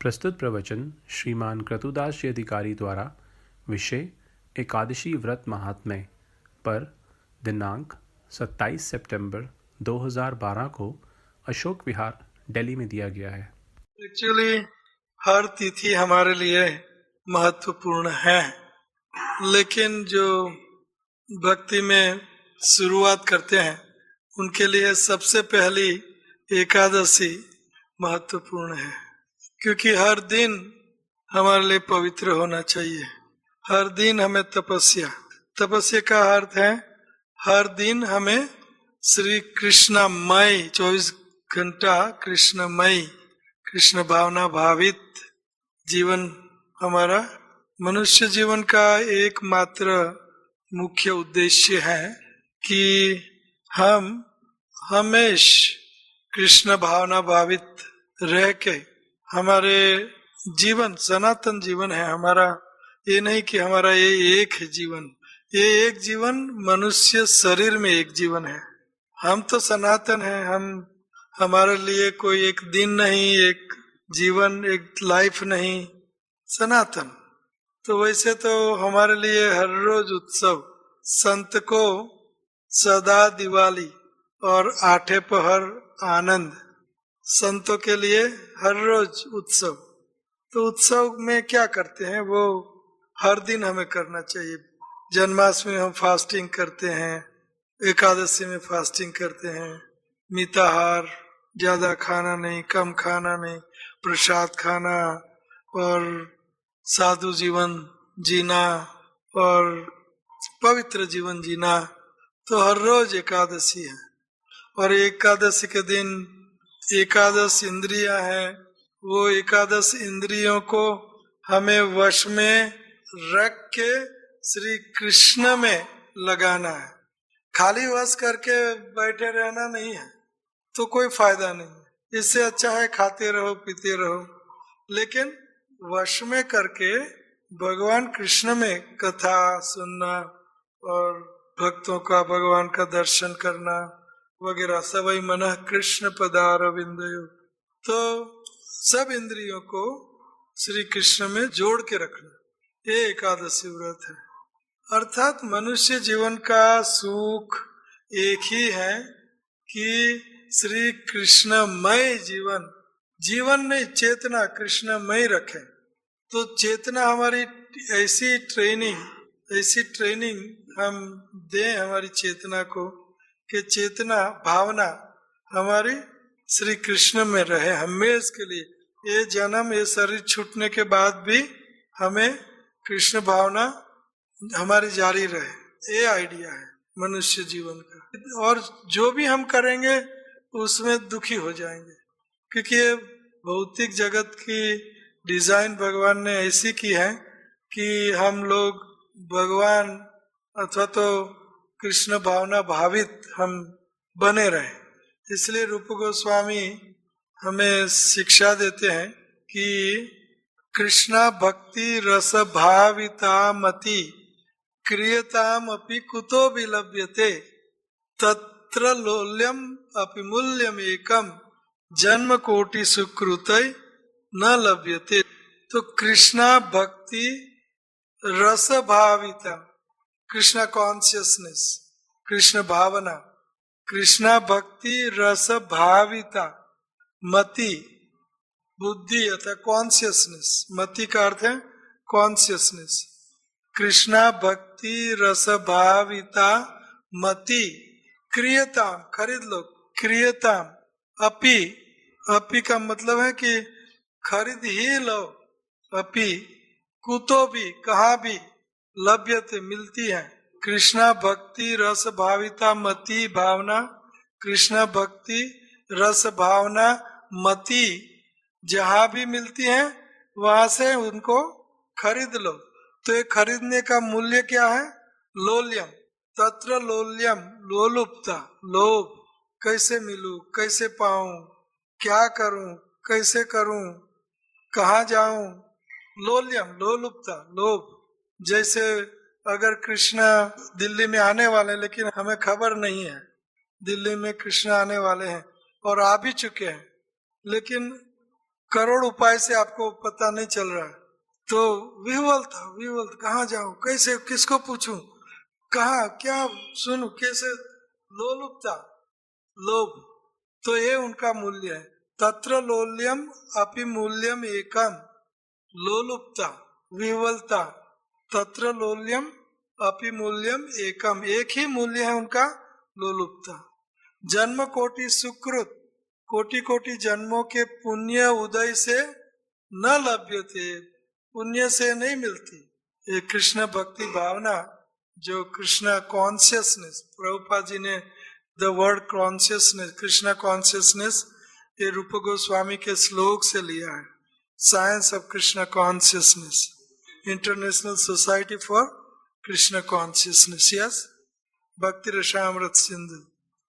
प्रस्तुत प्रवचन श्रीमान क्रतुदास जी अधिकारी द्वारा विषय एकादशी व्रत महात्म्य पर दिनांक 27 सितंबर 2012 को अशोक विहार दिल्ली में दिया गया है। एक्चुअली हर तिथि हमारे लिए महत्वपूर्ण है, लेकिन जो भक्ति में शुरुआत करते हैं उनके लिए सबसे पहली एकादशी महत्वपूर्ण है, क्योंकि हर दिन हमारे लिए पवित्र होना चाहिए। हर दिन हमें तपस्या का अर्थ है हर दिन हमें श्री कृष्णमय 24 घंटा कृष्णमय कृष्ण भावना भावित जीवन हमारा मनुष्य जीवन का एकमात्र मुख्य उद्देश्य है कि हम हमेशा कृष्ण भावना भावित रह के हमारे जीवन सनातन जीवन है हमारा। ये नहीं कि हमारा ये एक है जीवन, ये एक जीवन मनुष्य शरीर में एक जीवन है। हम तो सनातन है, हम हमारे लिए कोई एक दिन नहीं, एक जीवन, एक लाइफ नहीं, सनातन। तो वैसे तो हमारे लिए हर रोज उत्सव, संत को सदा दिवाली और आठे पहर आनंद, संतों के लिए हर रोज उत्सव। तो उत्सव में क्या करते हैं वो हर दिन हमें करना चाहिए। जन्माष्टमी में हम फास्टिंग करते हैं, एकादशी में फास्टिंग करते हैं, मिताहार, ज्यादा खाना नहीं, कम खाना नहीं, प्रसाद खाना और साधु जीवन जीना और पवित्र जीवन जीना। तो हर रोज एकादशी है और एकादशी के दिन एकादश इंद्रियां हैं, वो एकादश इंद्रियों को हमें वश में रख के श्री कृष्ण में लगाना है। खाली वश करके बैठे रहना नहीं है तो कोई फायदा नहीं। इससे अच्छा है खाते रहो पीते रहो, लेकिन वश में करके भगवान कृष्ण में कथा सुनना और भक्तों का भगवान का दर्शन करना वगैरह। सवै मनः कृष्ण पदारविंदयो। तो सब इंद्रियों को श्री कृष्ण में जोड़ के रखना, ये एकादशी व्रत है। अर्थात मनुष्य जीवन का सुख एक ही है कि श्री कृष्णमय जीवन, जीवन नहीं चेतना कृष्णमय रखे। तो चेतना हमारी ऐसी ट्रेनिंग हम दें हमारी चेतना को कि चेतना भावना हमारी श्री कृष्ण में रहे हमेशा के लिए। ये जन्म, ये शरीर छूटने के बाद भी हमें कृष्ण भावना हमारी जारी रहे, ये आइडिया है मनुष्य जीवन का। और जो भी हम करेंगे उसमें दुखी हो जाएंगे, क्योंकि ये भौतिक जगत की डिजाइन भगवान ने ऐसी की है कि हम लोग भगवान अथवा तो कृष्ण भावना भावित हम बने रहे। इसलिए रूप गोस्वामी हमें शिक्षा देते हैं कि कृष्णा भक्ति रस भाविता मति क्रियताम अपि कुतो विलभ्यते तत्र लोल्यम अपि मूल्यम एकम जन्म कोटि सुकृतय न लभ्यते। तो कृष्णा भक्ति रस भाविता, कृष्णा कॉन्शियसनेस, कृष्ण भावना, कृष्णा भक्ति रस भाविता, मति बुद्धि अथवा कॉन्शियसनेस, मति का अर्थ है कॉन्शियसनेस। कृष्णा भक्ति रस भाविता मति क्रियताम, खरीद लो, क्रियताम अपि का मतलब है कि खरीद ही लो, अपि कुतो भी, कहा भी, लभ्यते मिलती है। कृष्णा भक्ति रस भाविता मति भावना, कृष्णा भक्ति रस भावना मति जहाँ भी मिलती है वहां से उनको खरीद लो। तो ये खरीदने का मूल्य क्या है? लोल्यम, तत्र लोल्यम, लोलुपता, लोभ, कैसे मिलूं, कैसे पाऊं, क्या करूं, कैसे करूं, कहाँ जाऊं, लोल्यम, लोलुपता, लोभ। जैसे अगर कृष्णा दिल्ली में आने वाले, लेकिन हमें खबर नहीं है दिल्ली में कृष्ण आने वाले हैं और आ भी चुके हैं, लेकिन करोड़ उपाय से आपको पता नहीं चल रहा है, तो विह्वल कहाँ जाऊं, कैसे, किसको पूछूं, कहा क्या सुनूं, कैसे, लोलुपता, लोभ, तो ये उनका मूल्य है। तत्र लोल्यम अपि मूल्यम एकम, लोलुपता, विह्वलता, तत्र लोल्यम अपि मूल्यम एकम, एक ही मूल्य है उनका, लोलुपता। जन्म कोटि सुकृत, कोटि कोटि जन्मों के पुण्य उदय से न लभ्यते, पुण्य से नहीं मिलती। ये कृष्ण भक्ति भावना, जो कृष्ण कॉन्शियसनेस, प्रभुपाद जी ने the word consciousness, Krishna consciousness, ये रूप गोस्वामी के श्लोक से लिया है। Science of Krishna consciousness, international society for Krishna consciousness, yes, भक्ति रसामृत सिंधु।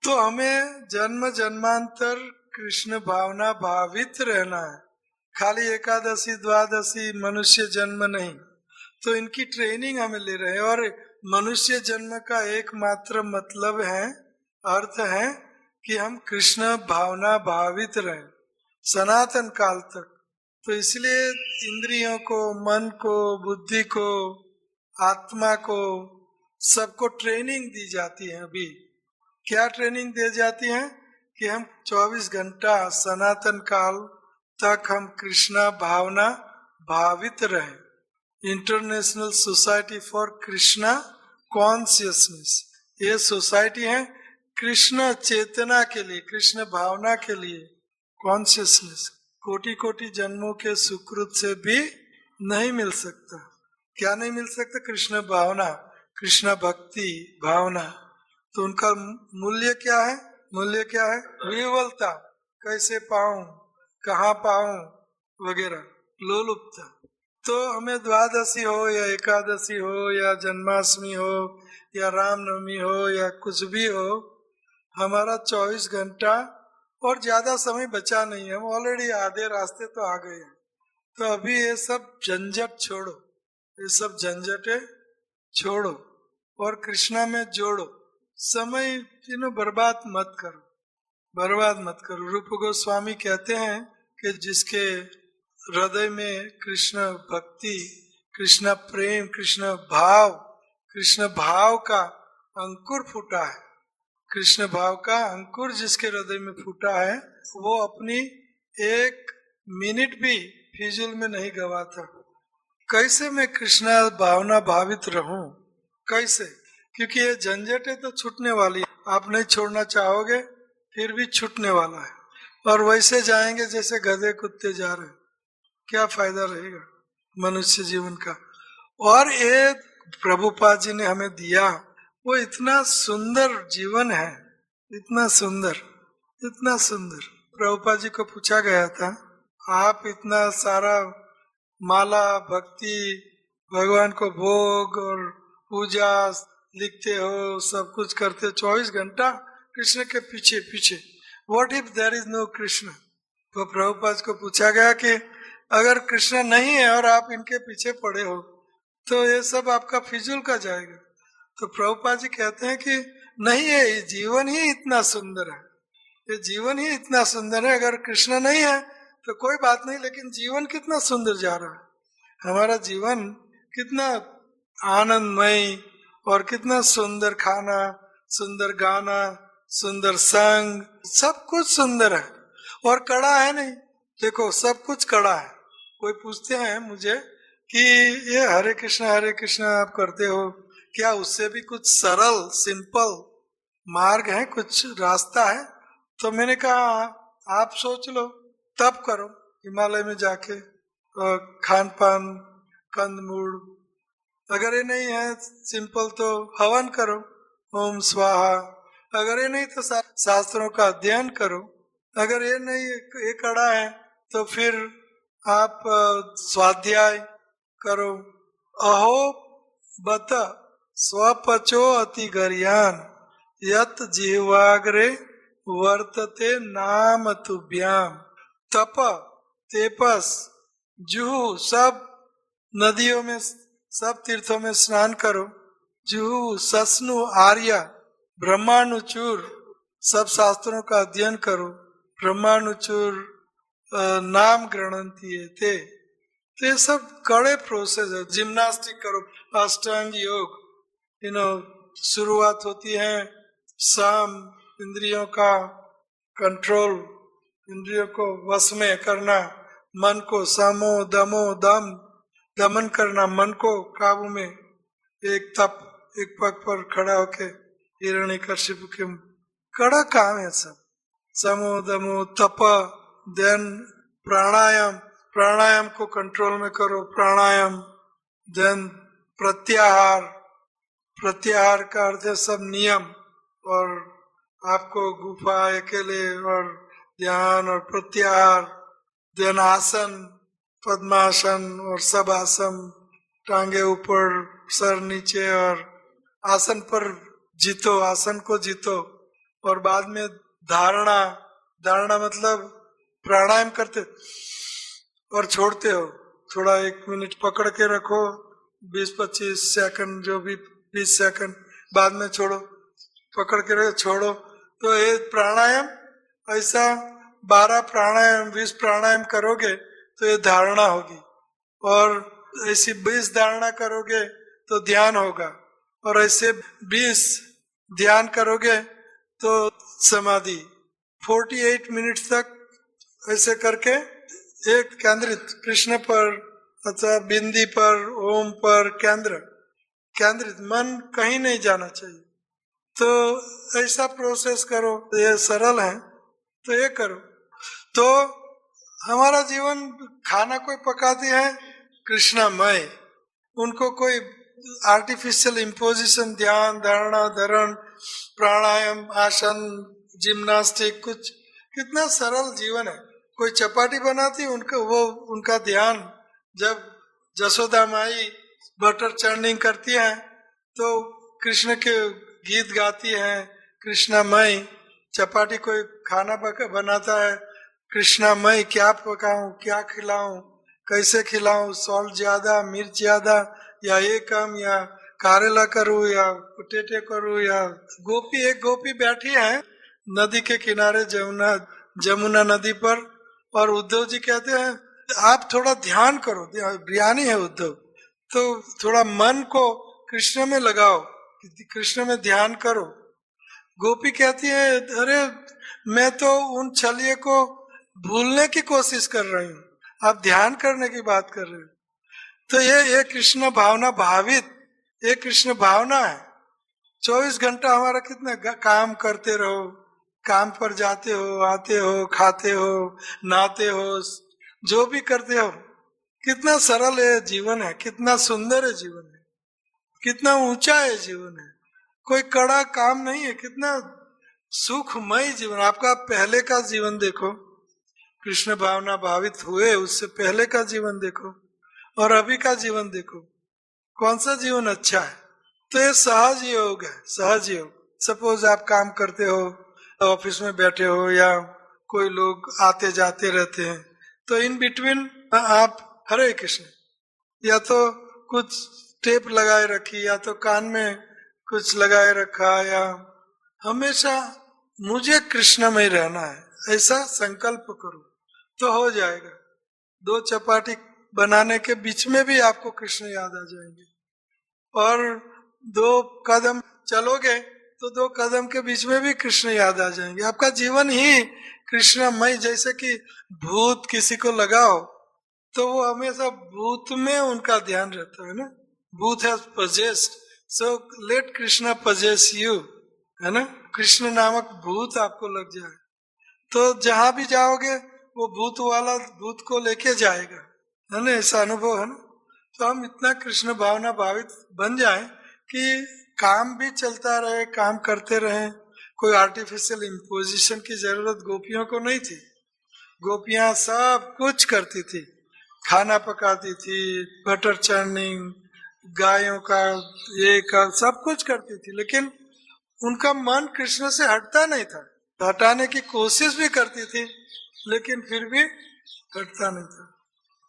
तो हमें जन्म जन्मांतर कृष्ण भावना भावित रहना है, खाली एकादशी द्वादशी मनुष्य जन्म नहीं। तो इनकी ट्रेनिंग हमें ले रहे हैं, और मनुष्य जन्म का एकमात्र मतलब है, अर्थ है कि हम कृष्ण भावना भावित रहें सनातन काल तक। तो इसलिए इंद्रियों को, मन को, बुद्धि को, आत्मा को, सबको ट्रेनिंग दी जाती है। अभी क्या ट्रेनिंग दी जाती है कि हम 24 घंटा सनातन काल तक हम कृष्णा भावना भावित रहे। International society for Krishna consciousness, ये सोसाइटी है कृष्ण चेतना के लिए, कृष्ण भावना के लिए। कॉन्शियसनेस कोटि कोटि जन्मों के सुकृत से भी नहीं मिल सकता। क्या नहीं मिल सकता? कृष्ण भावना, कृष्ण भक्ति भावना। तो उनका मूल्य क्या है? मूल्य क्या है? विह्वलता, कैसे पाऊं, कहाँ पाऊं वगैरह, लोलुपता। तो हमें द्वादशी हो या एकादशी हो या जन्माष्टमी हो या रामनवमी हो या कुछ भी हो, हमारा 24 घंटा और ज्यादा समय बचा नहीं है, हम ऑलरेडी आधे रास्ते तो आ गए हैं। तो अभी ये सब झंझट छोड़ो, ये सब झंझटे छोड़ो और कृष्णा में जोड़ो। समय बर्बाद मत करो, बर्बाद मत करो। रूप गोस्वामी कहते हैं कि जिसके हृदय में कृष्ण भक्ति, कृष्ण प्रेम, कृष्ण भाव का अंकुर फूटा है, कृष्ण भाव का अंकुर जिसके हृदय में फूटा है, वो अपनी एक मिनट भी फिजूल में नहीं गवाता। कैसे मैं कृष्ण भावना भावित रहूं? कैसे? क्योंकि ये झंझटें तो छूटने वाली है, आप नहीं छोड़ना चाहोगे फिर भी छूटने वाला है। और वैसे जाएंगे जैसे गधे कुत्ते जा रहे, क्या फायदा रहेगा मनुष्य जीवन का? और ये प्रभुपाद जी ने हमें दिया, वो इतना सुंदर जीवन है, इतना सुंदर, इतना सुंदर। प्रभुपाद जी को पूछा गया था, आप इतना सारा माला, भक्ति, भगवान को भोग और पूजा लिखते हो, सब कुछ करते हो 24 घंटा कृष्ण के पीछे पीछे, what if there is no Krishna? तो प्रभुपाद को पूछा गया कि अगर कृष्ण नहीं है और आप इनके पीछे पड़े हो तो ये सब आपका फिजूल का जाएगा। तो प्रभुपाद जी कहते हैं कि नहीं है, ये जीवन ही इतना सुंदर है, ये जीवन ही इतना सुंदर है। अगर कृष्ण नहीं है तो कोई बात नहीं, लेकिन जीवन कितना सुंदर जा रहा है, हमारा जीवन कितना आनंदमय और कितना सुंदर खाना, सुंदर गाना, सुंदर संग, सब कुछ सुंदर है और कड़ा है नहीं। देखो सब कुछ कड़ा है। कोई पूछते हैं मुझे कि ये हरे कृष्ण आप करते हो, क्या उससे भी कुछ सरल सिंपल मार्ग है, कुछ रास्ता है? तो मैंने कहा आप सोच लो, तब करो हिमालय में जाके, खान पान, कंदमूल। अगर ये नहीं है सिंपल तो हवन करो, ओम स्वाहा। अगर ये नहीं तो शास्त्रों का अध्ययन करो। अगर ये नहीं, ये कड़ा है तो फिर आप स्वाध्याय करो। अहो बत स्वपचो अति गर्यान यत जीवाग्रे वर्तते नाम तुभ्याम। तप, तेपस, जुहू, सब नदियों में, सब तीर्थों में स्नान करो। जुहू, सस्नु, आर्य, ब्रह्मानुचूर, सब शास्त्रों का अध्ययन करो। ब्रह्मानुचूर नाम गृह्णन्ति ते। तो ये सब कड़े प्रोसेस है। जिम्नास्टिक करो, अष्टांग योग, शुरुआत होती है सम, इंद्रियों का कंट्रोल, इंद्रियों को वश में करना, मन को समो दमो दम, दमन करना, मन को काबू में, एक तप, एक पग पर खड़ा होके हिरण्यकशिपु के कड़ा काम है सब। समो दमो तप, देन प्राणायाम, प्राणायाम को कंट्रोल में करो, प्राणायाम, देन प्रत्याहार, प्रत्याहार का अर्थ है सब नियम, और आपको गुफा अकेले और ध्यान और प्रत्याहार, देन आसन, पद्मासन और सब आसन, टांगे ऊपर सर नीचे, और आसन पर जीतो, आसन को जीतो। और बाद में धारणा, धारणा मतलब प्राणायाम करते और छोड़ते हो, थोड़ा 1 मिनट पकड़ के रखो, 20-25 सेकंड, जो भी 20 सेकंड, बाद में छोड़ो, पकड़ के रखो, छोड़ो। तो ये प्राणायाम, ऐसा 12 प्राणायाम 20 प्राणायाम करोगे तो ये धारणा होगी, और ऐसी 20 धारणा करोगे तो ध्यान होगा, और ऐसे 20 ध्यान करोगे तो समाधि। 48 मिनट तक ऐसे करके एक केंद्रित कृष्ण पर अथवा बिंदी पर, ओम पर केंद्रित, मन कहीं नहीं जाना चाहिए। तो ऐसा प्रोसेस करो, ये सरल है, तो ये करो। तो हमारा जीवन, खाना कोई पकाती है कृष्णामय, उनको कोई आर्टिफिशियल इम्पोजिशन, ध्यान, धारणा, धरण, प्राणायाम, आसन, जिम्नास्टिक, कुछ, कितना सरल जीवन है। कोई चपाटी बनाती, उनका ध्यान, जब जसोदा माई बटर चर्निंग करती है तो कृष्ण के गीत गाती है, कृष्णामय। चपाटी कोई खाना बनाता है, कृष्णामय, क्या पकाऊं, क्या खिलाऊं, कैसे खिलाऊं, सॉल्ट ज्यादा, मिर्च ज्यादा, या ये कम, या करेला करूं, या पोटेटे करूं, या एक गोपी बैठी है नदी के किनारे, जमुना नदी पर, और उद्धव जी कहते हैं आप थोड़ा ध्यान करो, ज्ञानी है उद्धव, तो थोड़ा मन को कृष्ण में लगाओ, कृष्ण में ध्यान करो। गोपी कहती है अरे मैं तो उन छलिए को भूलने की कोशिश कर रही हूँ, आप ध्यान करने की बात कर रहे हो। तो ये कृष्ण भावना भावित, ये कृष्ण भावना है। 24 घंटा हमारा कितना काम करते रहो, काम पर जाते हो, आते हो, खाते हो, नहाते हो, जो भी करते हो, कितना सरल है जीवन है, कितना सुंदर है जीवन है, कितना ऊंचा है जीवन है, कोई कड़ा काम नहीं है, कितना सुखमय जीवन। आपका पहले का जीवन देखो, कृष्ण भावना भावित हुए उससे पहले का जीवन देखो, और अभी का जीवन देखो, कौन सा जीवन अच्छा है। तो ये सहज योग है, सहज योग। सपोज आप काम करते हो, ऑफिस में बैठे हो, या कोई लोग आते जाते रहते हैं, तो इन बिटवीन आप हरे कृष्ण, या तो कुछ टेप लगाए रखी, या तो कान में कुछ लगाए रखा, या हमेशा मुझे कृष्ण में रहना है, ऐसा संकल्प करो तो हो जाएगा। 2 चपाटी बनाने के बीच में भी आपको कृष्ण याद आ जाएंगे, और 2 कदम चलोगे तो 2 कदम के बीच में भी कृष्ण याद आ जाएंगे। आपका जीवन ही कृष्णमय। जैसे कि भूत किसी को लगाओ तो वो हमेशा भूत में उनका ध्यान रहता है ना, भूत has possessed, so let Krishna possess you, है ना, कृष्ण नामक भूत आपको लग जाए तो जहां भी जाओगे वो भूत वाला भूत को लेके जाएगा, है ना, ऐसा अनुभव है ना। तो हम इतना कृष्ण भावना भावित बन जाए कि काम भी चलता रहे, काम करते रहे, कोई आर्टिफिशियल इम्पोजिशन की जरूरत गोपियों को नहीं थी। गोपियां सब कुछ करती थी, खाना पकाती थी, बटर चर्निंग, गायों का ये का सब कुछ करती थी, लेकिन उनका मन कृष्ण से हटता नहीं था। हटाने की कोशिश भी करती थी लेकिन फिर भी हटता नहीं था।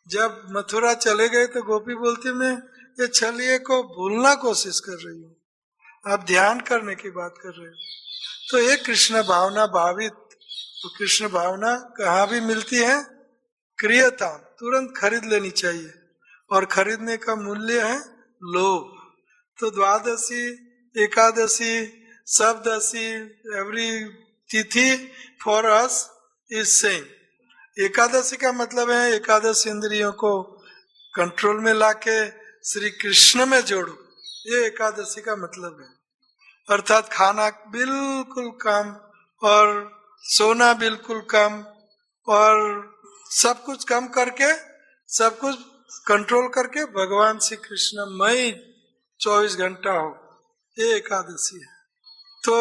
जब मथुरा चले गए तो गोपी बोलती मैं ये छलिए को भूलना कोशिश कर रही हूँ, आप ध्यान करने की बात कर रहे हो। तो ये कृष्ण भावना भावित, तो कृष्ण भावना कहाँ भी मिलती है, क्रियता, तुरंत खरीद लेनी चाहिए, और खरीदने का मूल्य है लोभ। तो द्वादशी, एकादशी, सप्तदशी, एवरी तिथि for us is same. Ekadashi का मतलब है एकादश इंद्रियों को कंट्रोल में लाके श्री कृष्ण में जोड़ो, ये एकादशी का मतलब है। अर्थात खाना बिल्कुल कम, और सोना बिल्कुल कम, और सब कुछ कम करके, सब कुछ कंट्रोल करके भगवान श्री कृष्ण मई 24 घंटा हो, ये एकादशी है। तो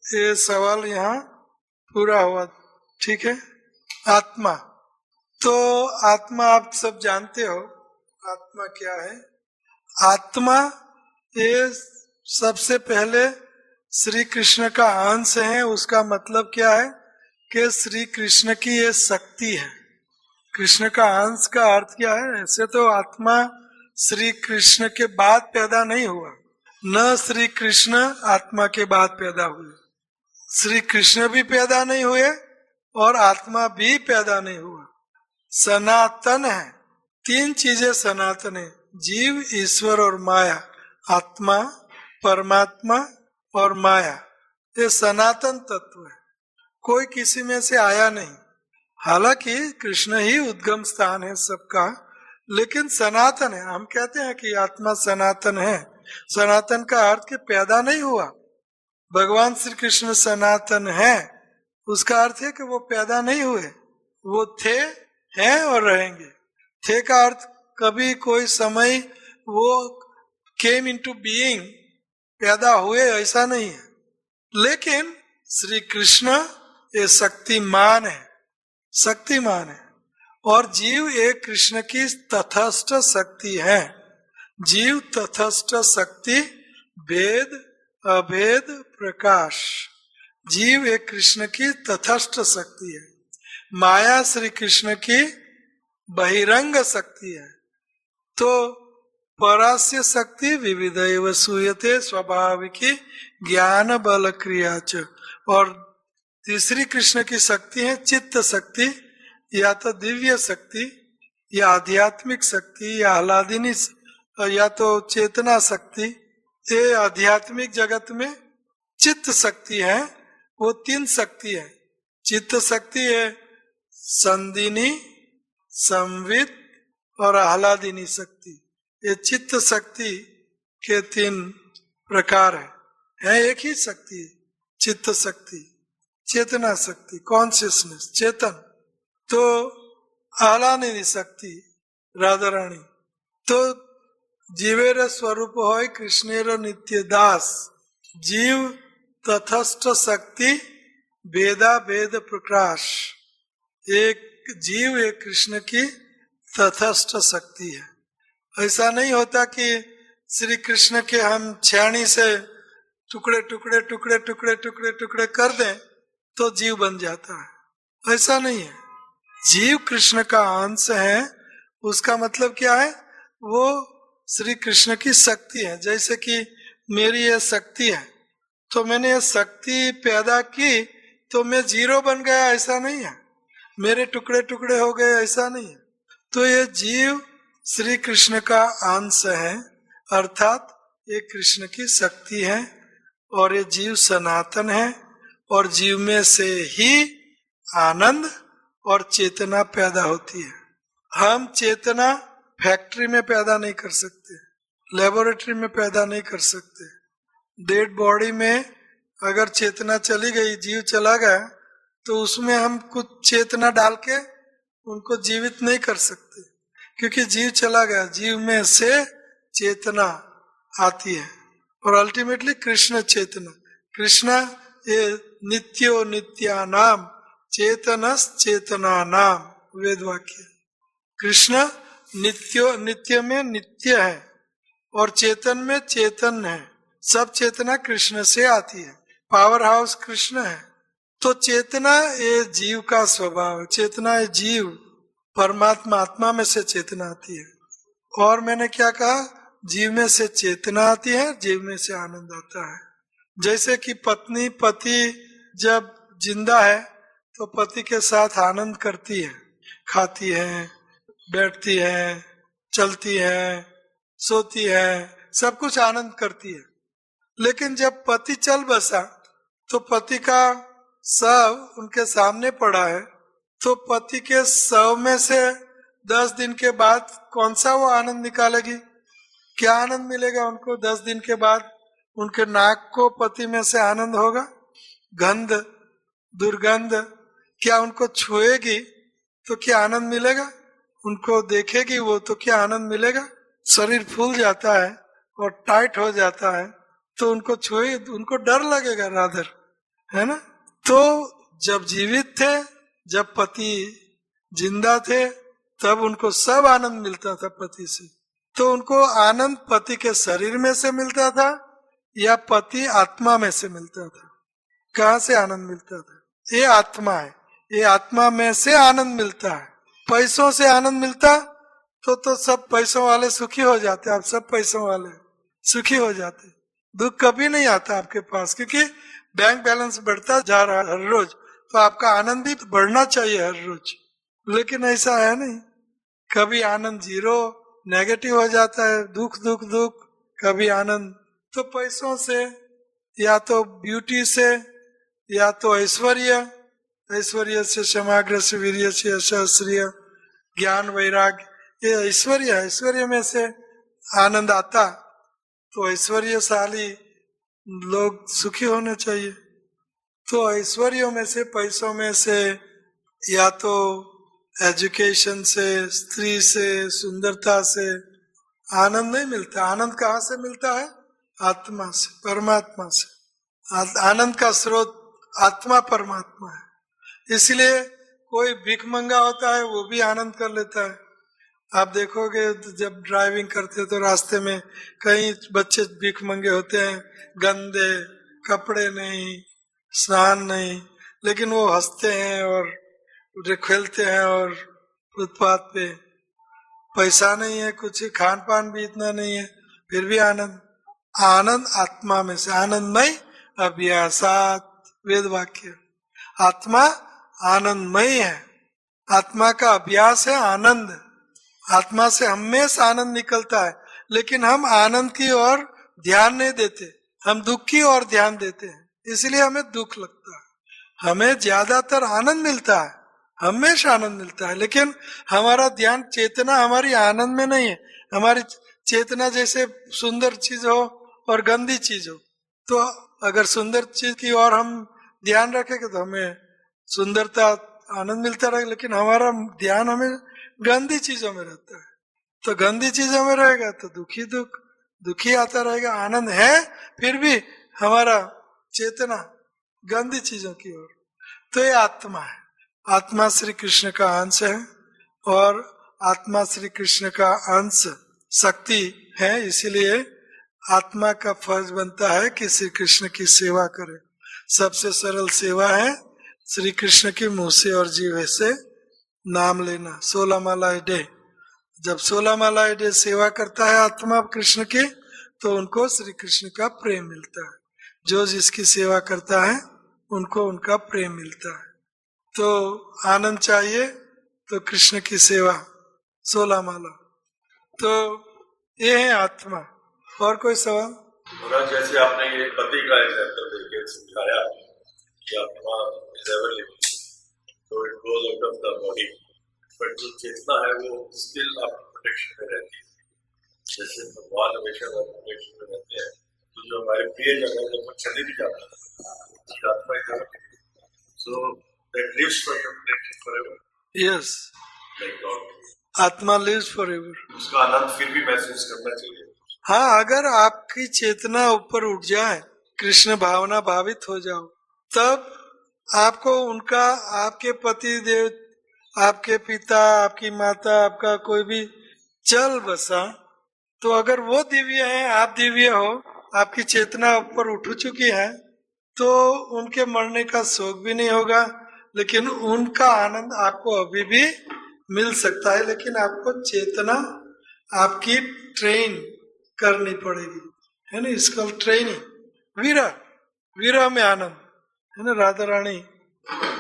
ये सवाल यहाँ पूरा हुआ। ठीक है। आत्मा, तो आत्मा आप सब जानते हो, आत्मा क्या है। आत्मा ये सबसे पहले श्री कृष्ण का अंश है। उसका मतलब क्या है कि श्री कृष्ण की ये शक्ति है। कृष्ण का अंश का अर्थ क्या है? ऐसे तो आत्मा श्री कृष्ण के बाद पैदा नहीं हुआ, न श्री कृष्ण आत्मा के बाद पैदा हुए। श्री कृष्ण भी पैदा नहीं हुए और आत्मा भी पैदा नहीं हुआ। सनातन है, तीन चीजें सनातन है, जीव, ईश्वर और माया। आत्मा, परमात्मा और माया, ये सनातन तत्व है, कोई किसी में से आया नहीं। हालांकि कृष्ण ही उद्गम स्थान है सबका, लेकिन सनातन है। हम कहते हैं कि आत्मा सनातन है। सनातन का अर्थ कि पैदा नहीं हुआ। भगवान श्री कृष्ण सनातन है, उसका अर्थ है कि वो पैदा नहीं हुए, वो थे, हैं और रहेंगे। थे का अर्थ कभी कोई समय वो केम इनटू बीइंग, पैदा हुए, ऐसा नहीं है। लेकिन श्री कृष्ण ये शक्तिमान है, शक्तिमान है। और जीव एक कृष्ण की तथस्थ शक्ति है। जीव तथस्थ शक्ति, भेद, अभेद, प्रकाश। जीव एक कृष्ण की तथस्थ शक्ति है। माया श्री कृष्ण की बहिरंग शक्ति है। तो परास्य शक्ति विविध सूयते स्वाभाविकी ज्ञान बल क्रिया च। और तीसरी कृष्ण की शक्ति है चित्त शक्ति, या तो दिव्य शक्ति, या आध्यात्मिक शक्ति, या आह्लादिनी, या तो चेतना शक्ति। ये आध्यात्मिक जगत में चित्त शक्ति है। वो तीन शक्ति है। चित्त शक्ति है संदिनी, संवित और आह्लादिनी शक्ति। ये चित्त शक्ति के तीन प्रकार है एक ही शक्ति है। चित्त शक्ति, चेतना शक्ति, कॉन्शियसनेस, चेतन। तो आह्लादिनी शक्ति राधा रानी। तो जीवेर स्वरूप होय कृष्णेर नित्य दास। जीव तथस्थ शक्ति, वेदा वेद प्रकाश। एक जीव एक कृष्ण की तथस्थ शक्ति है। ऐसा नहीं होता कि श्री कृष्ण के हम छाणी से टुकड़े टुकड़े टुकड़े टुकड़े टुकड़े टुकड़े कर दें तो जीव बन जाता है, ऐसा नहीं है। जीव कृष्ण का अंश है। उसका मतलब क्या है? वो श्री कृष्ण की शक्ति है। जैसे कि मेरी ये शक्ति है, तो मैंने ये शक्ति पैदा की तो मैं जीरो बन गया, ऐसा नहीं है। मेरे टुकड़े टुकड़े हो गए, ऐसा नहीं है। तो ये जीव श्री कृष्ण का अंश है, अर्थात ये कृष्ण की शक्ति है। और ये जीव सनातन है, और जीव में से ही आनंद और चेतना पैदा होती है। हम चेतना फैक्ट्री में पैदा नहीं कर सकते, लेबोरेटरी में पैदा नहीं कर सकते। डेड बॉडी में अगर चेतना चली गई, जीव चला गया, तो उसमें हम कुछ चेतना डाल के उनको जीवित नहीं कर सकते, क्योंकि जीव चला गया। जीव में से चेतना आती है, और अल्टीमेटली कृष्ण चेतना। कृष्ण ये नित्यो नित्या नाम चेतनस चेतना नाम, वेद वाक्य। कृष्ण नित्यो, नित्य में नित्य है, और चेतन में चेतन है। सब चेतना कृष्ण से आती है। पावर हाउस कृष्ण है। तो चेतना ये जीव का स्वभाव है। चेतना है जीव, परमात्मा आत्मा में से चेतना आती है। और मैंने क्या कहा? जीव में से चेतना आती है, जीव में से आनंद आता है। जैसे कि पत्नी पति जब जिंदा है तो पति के साथ आनंद करती है, खाती है, बैठती है, चलती है, सोती है, सब कुछ आनंद करती है। लेकिन जब पति चल बसा तो पति का शव उनके सामने पड़ा है, तो पति के शव में से 10 दिन के बाद कौन सा वो आनंद निकालेगी? क्या आनंद मिलेगा उनको 10 दिन के बाद? उनके नाक को पति में से आनंद होगा? गंध, दुर्गंध क्या उनको छुएगी तो क्या आनंद मिलेगा? उनको देखेगी वो तो क्या आनंद मिलेगा? शरीर फूल जाता है और टाइट हो जाता है, तो उनको छुए, उनको डर लगेगा राधर, है ना? तो जब जीवित थे, जब पति जिंदा थे, तब उनको सब आनंद मिलता था पति से। तो उनको आनंद पति के शरीर में से मिलता था या पति आत्मा में से मिलता था? कहाँ से आनंद मिलता था? ये आत्मा है, ये आत्मा में से आनंद मिलता है। पैसों से आनंद मिलता तो सब पैसों वाले सुखी हो जाते। आप सब पैसों वाले सुखी हो जाते, दुख कभी नहीं आता आपके पास, क्योंकि बैंक बैलेंस बढ़ता जा रहा है हर रोज, तो आपका आनंद भी बढ़ना चाहिए हर रोज। लेकिन ऐसा है नहीं, कभी आनंद जीरो, नेगेटिव हो जाता है, दुख दुख दुख, कभी आनंद। तो पैसों से या तो ब्यूटी से या तो ऐश्वर्य, ऐश्वर्य से क्षमाग्र से वीर्य से अशास्त्रीय ज्ञान वैराग्य, ये ऐश्वर्य है, ऐश्वर्य में से आनंद आता। तो ऐश्वर्यशाली लोग सुखी होने चाहिए। तो ऐश्वर्यों में से, पैसों में से, या तो एजुकेशन से, स्त्री से, सुंदरता से आनंद नहीं मिलता। आनंद कहाँ से मिलता है? आत्मा से, परमात्मा से। आनंद का स्रोत आत्मा परमात्मा है। इसलिए कोई भिख मंगा होता है वो भी आनंद कर लेता है। आप देखोगे जब ड्राइविंग करते तो रास्ते में कई बच्चे भिख मंगे होते हैं, गंदे कपड़े नहीं, स्नान नहीं, लेकिन वो हंसते हैं और खेलते हैं और फुटपाथ पे पैसा नहीं है, कुछ खान पान भी इतना नहीं है, फिर भी आनंद। आनंद आत्मा में से, आनंदमय अभ्यासात, वेद वाक्य। आत्मा आनंदमय है, आत्मा का अभ्यास है आनंद। आत्मा से हमेशा आनंद निकलता है, लेकिन हम आनंद की ओर ध्यान नहीं देते, हम दुख की ओर ध्यान देते हैं, इसलिए हमें दुख लगता है। हमें ज्यादातर आनंद मिलता है, हमेशा आनंद मिलता है, लेकिन हमारा ध्यान, चेतना हमारी आनंद में नहीं है। हमारी चेतना जैसे सुंदर चीज हो और गंदी चीज हो, तो अगर सुंदर चीज की ओर हम ध्यान रखेंगे तो हमें सुंदरता आनंद मिलता रहेगा, लेकिन हमारा ध्यान हमें गंदी चीजों में रहता है, तो गंदी चीजों में रहेगा तो दुखी दुख, दुखी आता रहेगा। आनंद है फिर भी हमारा चेतना गंदी चीजों की ओर। तो ये आत्मा है, आत्मा श्री कृष्ण का अंश है, और आत्मा श्री कृष्ण का अंश शक्ति है, इसीलिए आत्मा का फर्ज बनता है कि श्री कृष्ण की सेवा करे। सबसे सरल सेवा है श्री कृष्ण की मुंह से और जीवे से नाम लेना, 16 मालाएं डे। जब 16 मालाएं डे सेवा करता है आत्मा कृष्ण की, तो उनको श्री कृष्ण का प्रेम मिलता है। जो जिसकी सेवा करता है उनको उनका प्रेम मिलता है। तो आनंद चाहिए तो कृष्ण की सेवा, 16 माला। तो ये है आत्मा। और कोई सवाल? जैसे आपने ये पति का एग्जाम्पल देके समझाया कि आत्मा इज एवर लिविंग, तो it goes out of the body, but जो चेतना है वो स्टिल आपकी प्रोटेक्शन में रहती है। जैसे भगवान हमेशा प्रोटेक्शन में रहते हैं, तो जो हमारे प्रियजन है जब वो चले भी जाते हैं, आत्मा is ever living, so that lives for protection forever. Yes, like God, आत्मा लिव्स फॉरएवर। उसका आनंद फिर भी महसूस करना चाहिए। हाँ, अगर आपकी चेतना ऊपर उठ जाए, कृष्ण भावना भावित हो जाओ, तब आपको उनका, आपके पति देव, आपके पिता, आपकी माता, आपका कोई भी चल बसा, तो अगर वो दिव्य है, आप दिव्य हो, आपकी चेतना ऊपर उठ चुकी है, तो उनके मरने का शोक भी नहीं होगा, लेकिन उनका आनंद आपको अभी भी मिल सकता है। लेकिन आपको चेतना आपकी ट्रेन करनी पड़ेगी, है ना, इसका ट्रेनिंग। वीरा, वीरा में आनंद है ना, राधा रानी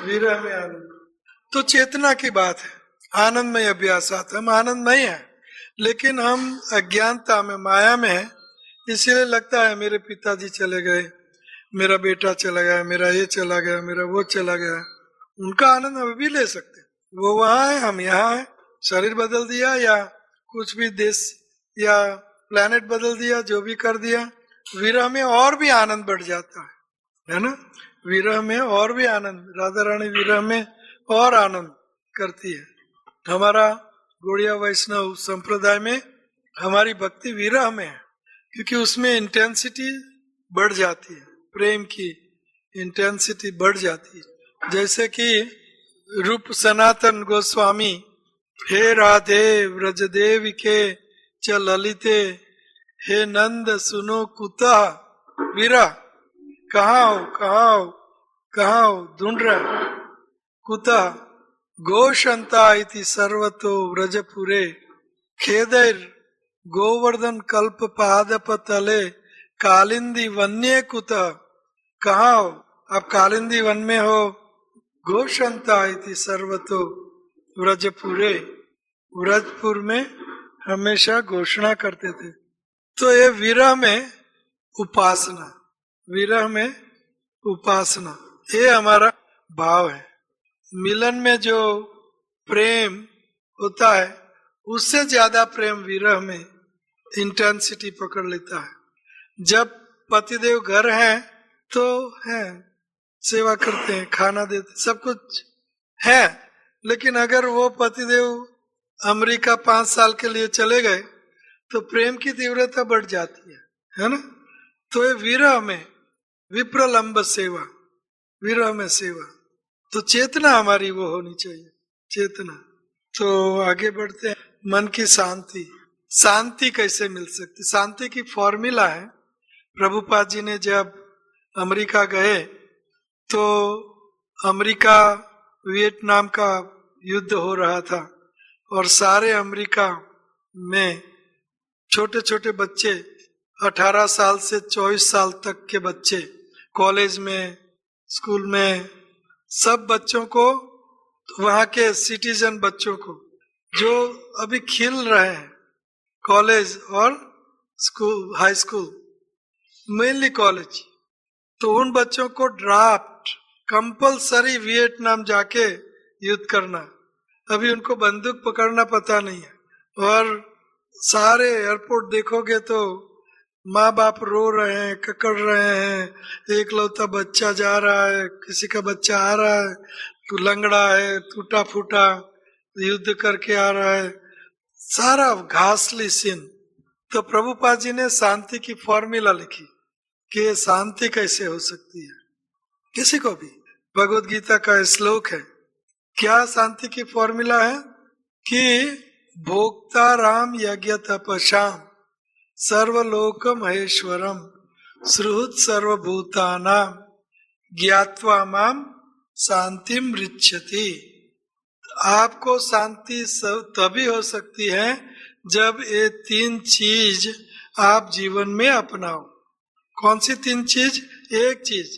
वीरा में आनंद। तो चेतना की बात है, आनंदमय अभ्यासात, हम आनंदमय हैं, लेकिन हम अज्ञानता में, माया में हैं। इसीलिए लगता है मेरे पिताजी चले गए, मेरा बेटा चला गया, मेरा ये चला गया, मेरा वो चला गया। उनका आनंद हम भी ले सकते हैं, वो वहां है, हम यहाँ हैं। शरीर बदल दिया या कुछ भी देश या प्लेनेट बदल दिया, जो भी कर दिया, विरह में और भी आनंद बढ़ जाता है ना। विरह में और भी आनंद, राधा रानी विरह में और आनंद करती है। हमारा गौड़िया वैष्णव संप्रदाय में हमारी भक्ति विरह में है, क्योंकि उसमें इंटेंसिटी बढ़ जाती है, प्रेम की इंटेंसिटी बढ़ जाती है। जैसे कि रूप सनातन गोस्वामी, हे राधे व्रजदेव के च ललिते, हे नंद सुनो कुतः विरह, कहाँ हो कहाँ हो कहाँ हो, ढूंढ रहा, कुतः गोशंता इति सर्वतो व्रजपुरे, खेदैर गोवर्धन कल्प पादप तले, कालिंदी वन्य कुतः, कहाँ हो आप, कालिंदी वन में हो। गोशंता इति सर्वतो व्रजपुरे, व्रजपुर में हमेशा घोषणा करते थे। तो ये विरह में उपासना, विरह में उपासना, ये हमारा भाव है। मिलन में जो प्रेम होता है, उससे ज्यादा प्रेम विरह में इंटेंसिटी पकड़ लेता है। जब पतिदेव घर हैं तो हैं, सेवा करते हैं, खाना देते, सब कुछ है, लेकिन अगर वो पतिदेव अमेरिका 5 साल के लिए चले गए तो प्रेम की तीव्रता बढ़ जाती है ना। तो ये विरह में विप्रलंब सेवा, विरह में सेवा, तो चेतना हमारी वो होनी चाहिए, चेतना। तो आगे बढ़ते हैं। मन की शांति, शांति कैसे मिल सकती, शांति की फॉर्मूला है। प्रभुपाद जी ने जब अमेरिका गए तो अमेरिका वियतनाम का युद्ध हो रहा था और सारे अमेरिका में छोटे छोटे बच्चे, 18 साल से 24 साल तक के बच्चे, कॉलेज में, स्कूल में, सब बच्चों को, वहाँ के सिटीजन बच्चों को जो अभी खिल रहे हैं, कॉलेज और school, high school, mainly college, तो उन बच्चों को ड्राफ्ट कंपलसरी वियतनाम जाके युद्ध करना। अभी उनको बंदूक पकड़ना पता नहीं है, और सारे एयरपोर्ट देखोगे तो माँ बाप रो रहे हैं, ककड़ रहे हैं, एक लौता बच्चा जा रहा है, किसी का बच्चा आ रहा है तो लंगड़ा है, टूटा फूटा, युद्ध करके आ रहा है, सारा घासली सीन। तो प्रभुपाद जी ने शांति की फॉर्मूला लिखी कि शांति कैसे हो सकती है, किसी को भी। भगवत गीता का श्लोक है, क्या शांति की फॉर्मूला है कि भोक्ता राम यज्ञ तपस्याम सर्वलोक महेश्वरम सुहृत सर्वभूतानाम ज्ञात्वा माम शांतिम रिच्छति। आपको शांति तभी हो सकती है जब ये 3 चीज आप जीवन में अपनाओ। कौन सी 3 चीज? एक चीज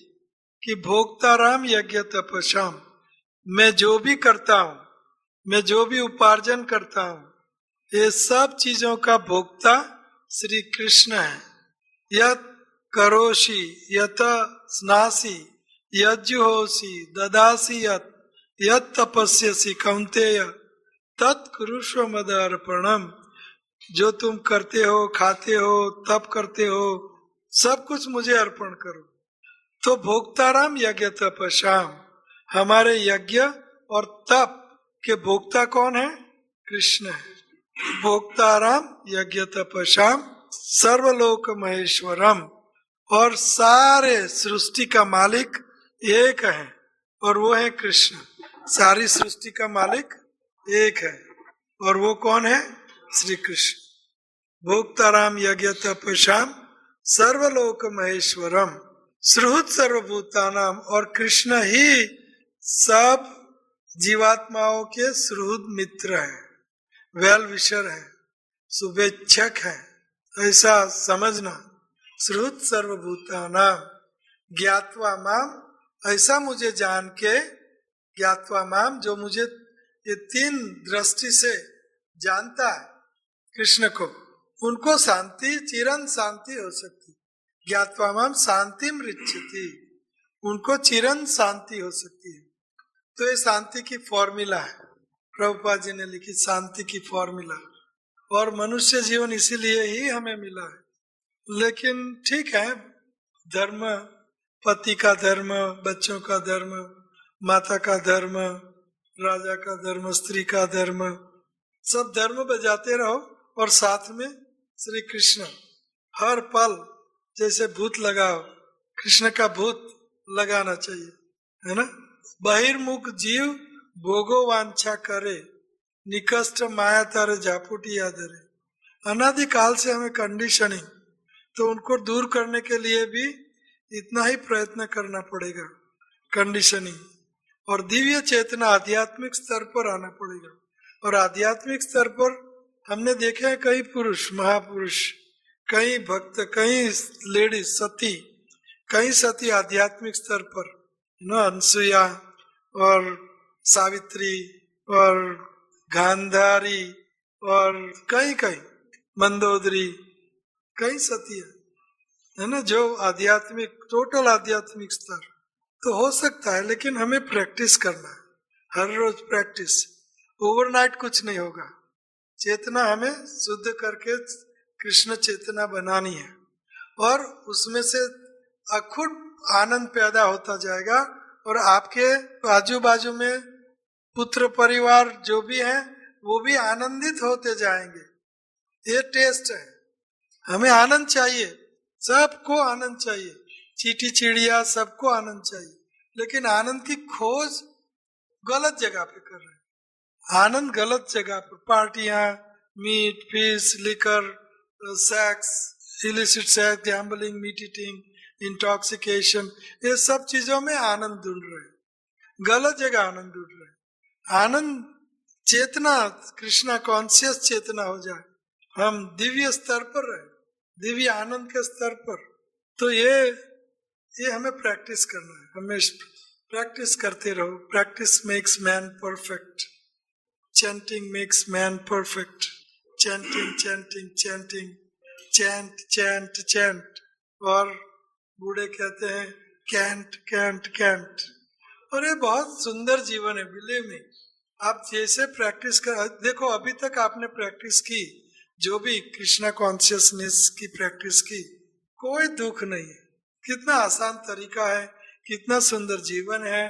कि भोक्ताराम यज्ञ तपस्याम, मैं जो भी करता हूँ, मैं जो भी उपार्जन करता हूँ, ये सब चीजों का भोक्ता श्री कृष्ण है। यत करोषि यत स्नासी यज्जुहोषि ददासी यत तपस्यसि कौन्तेय तत्कुरुष्व मदर्पणम। जो तुम करते हो, खाते हो, तप करते हो, सब कुछ मुझे अर्पण करो। तो भोक्ताराम यज्ञ तपस्याम, हमारे यज्ञ और तप के भोक्ता कौन है? कृष्ण है। भोक्ताराम यज्ञ तपस्याम सर्वलोक महेश्वरम, और सारे सृष्टि का मालिक एक है और वो है कृष्ण। सारी सृष्टि का मालिक एक है और वो कौन है? श्री कृष्ण। भोक्ताराम यज्ञ तपस्याम सर्वलोक महेश्वरम सुहृत सर्वभूतानाम, और कृष्ण ही सब जीवात्माओं के सुहृद मित्र हैं, वेल विशर है, शुभेच्छक है, ऐसा समझना। सुहृत सर्वभूतानाम ज्ञात्वा माम, ऐसा मुझे जान के, ज्ञात्वा माम, जो मुझे ये 3 दृष्टि से जानता है कृष्ण को, उनको शांति, चिरन शांति हो सकती। ज्ञात्वा माम शांतिम रिच्छति, उनको चिरन शांति हो सकती है। तो ये शांति की फॉर्मूला है, प्रभुपाद जी ने लिखी शांति की फॉर्मूला। और मनुष्य जीवन इसीलिए ही हमें मिला है। लेकिन ठीक है, धर्म, पति का धर्म, बच्चों का धर्म, माता का धर्म, राजा का धर्म, स्त्री का धर्म, सब धर्म बजाते रहो और साथ में श्री कृष्ण हर पल जैसे भूत लगाओ, कृष्ण का भूत लगाना चाहिए, है ना। बहिर्मुख जीव भोगो वांछा करे, निकष्ट माया तारे झापुटी आदरे। अनादिकाल से हमें कंडीशनिंग, तो उनको दूर करने के लिए भी इतना ही प्रयत्न करना पड़ेगा, कंडीशनिंग। और दिव्य चेतना आध्यात्मिक स्तर पर आना पड़ेगा। और आध्यात्मिक स्तर पर हमने देखे हैं कई पुरुष, महापुरुष, कई भक्त, कई लेडीज सती, कई सती आध्यात्मिक स्तर पर, अनसुया और सावित्री और गांधारी और कई मंदोदरी, कई सती है ना, जो आध्यात्मिक, टोटल आध्यात्मिक स्तर। तो हो सकता है, लेकिन हमें प्रैक्टिस करना है, हर रोज प्रैक्टिस। ओवरनाइट कुछ नहीं होगा। चेतना हमें शुद्ध करके कृष्ण चेतना बनानी है, और उसमें से अखुट आनंद पैदा होता जाएगा। और आपके आजू बाजू में पुत्र परिवार जो भी है वो भी आनंदित होते जाएंगे। ये टेस्ट है, हमें आनंद चाहिए, सबको आनंद चाहिए, चींटी चिड़िया सबको आनंद चाहिए। लेकिन आनंद की खोज गलत जगह पे कर रहे हैं। आनंद गलत जगह पर, पार्टियां, meat, fish, liquor, sex, illicit sex, gambling, meat eating, intoxication, ये सब चीजों में आनंद ढूंढ रहे हैं, गलत जगह आनंद ढूंढ रहे हैं। आनंद चेतना, कृष्णा कॉन्शियस चेतना हो जाए, हम दिव्य स्तर पर रहे, दिव्य आनंद के स्तर पर। तो ये हमें प्रैक्टिस करना है, हमेशा प्रैक्टिस करते रहो। Practice makes man perfect, chanting makes man perfect. Chanting chanting chanting, chant chant chant. और बूढ़े कहते हैं कैंट कैंट कैंट। और ये बहुत सुंदर जीवन है, बिलीव मी। आप जैसे प्रैक्टिस कर, देखो अभी तक आपने प्रैक्टिस की, जो भी कृष्णा कॉन्शियसनेस की प्रैक्टिस की, कोई दुख नहीं है। कितना आसान तरीका है, कितना सुंदर जीवन है,